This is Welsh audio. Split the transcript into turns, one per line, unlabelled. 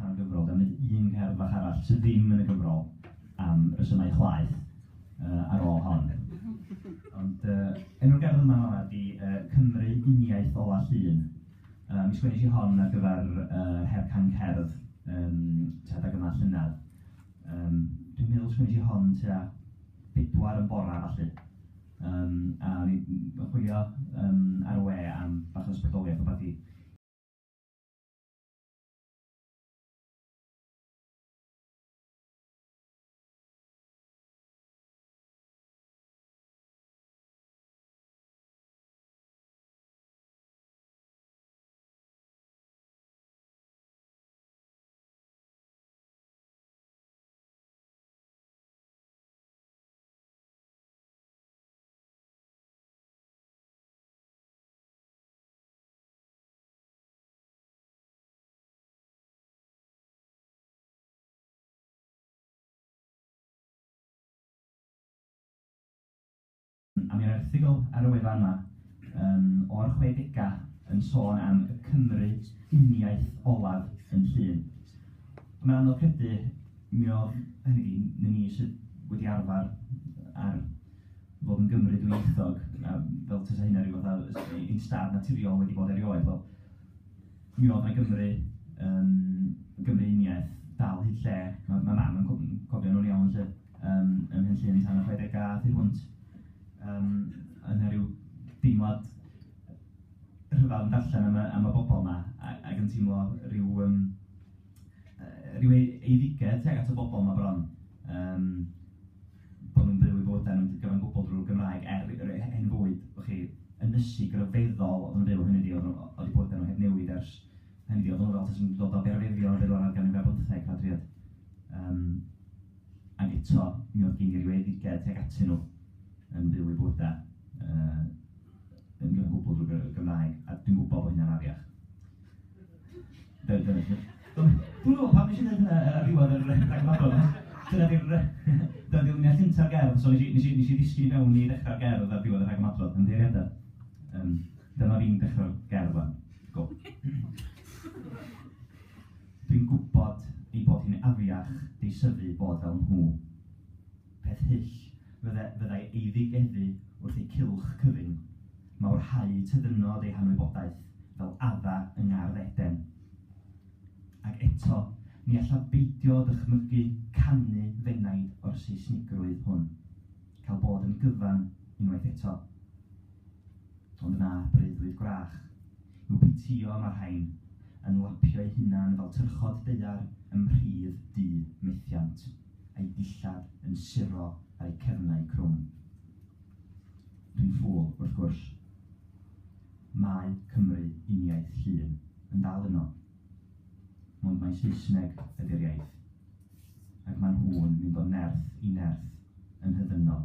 allan o'r gyfrol, dwi'n mynd un cerdd fach arall sydd ddim yn y gyfrol am resymau chwaith ar ôl hon. Ond enw'r gerdd yma ydi Cymry, Uniaith, Olaf, mi sgwennes i hon ar gyfer her can cerdd teadag yma llynedd. Dwi'n meddwl sgwennes i hon tua 4 yn bora falle. A ni'n chwilio ar y we am bach o ysbrydoliaeth o beth i. A mi o'r erthigol ar y wefan yma o'r 60au yn sôn am y Cymry, Uniaith, Olaf yn Llun. Mae'n anodd credu mi oedd hynny ni sydd wedi arfer ar fod yn Gymry dwyieithog, fel tasa hynna rhyw fath un stad naturiol wedi bod erioed. Mi oedd yna Gymry Uniaith dal hyd lle. Mae mam yn cofio nhw'n iawn lle ym Mhenllyn tan y 60au thu hwnt. Yna rhyw deimlad rhyfel yn darllen am y bobl yma ac yn teimlo rhyw eiddigedd tuag at y bobl yma bron. Bod nhw'n byw i bywydau nhw'n gyfan gwbl drwy'r Gymraeg hen fwyd, ynysig ryfeddol oedd yn byw hynny oedd i bywydau nhw heb newid ers hynny oedd nhw fel sy'n dod o berfeddio ar ddilor ar ganrif 15 cladriad. Ac eto, mi oedd gen i rhyw eiddigedd tuag atyn nhw yn byw i bywydau yn gyfan gwbl drwy'r Gymraeg, a dwi'n gwybod bod hynna'n afiach. Dwi'n gwybod pam nes i ddweud hynna ar ddiwedd yr rhagladon. Dyna di'r luniau llynta'r gerdd, so nes i ddisgyn i fewn i ddechrau'r gerdd ar ddiwedd yr rhagladon yn ddeiriadau. Dyma fi'n dechrau'r gerdd fan. Go. Dwi'n gwybod ei bod hi'n afiach deisyfu bod fel nhw. Peth hyll fyddai ei ddigeddu wrth ei cylch cyfyn, mawr hau tydynod ei hanwybodaeth fel adda yng ngardd Eden. Ac eto, ni alla beidio dychmygu canu fenaid o'r Saesnigrwydd hwn, cael bod yn gyfan unwaith eto. Ond yna, breuddwyd gwrach, yw bitio mae'r rhain yn lapio ei hunan fel tyrchod deiar ym mhrydd du methiant, a'i dillad yn suro a'i cefnau crwm. Dwi'n ffwl, wrth gwrs. Mae Cymru, Uniaith, Llun yn dal yno. Ond mae Saesneg ydy'r iaith. Ac mae nhw'n mynd o nerth i nerth yn hyddynol.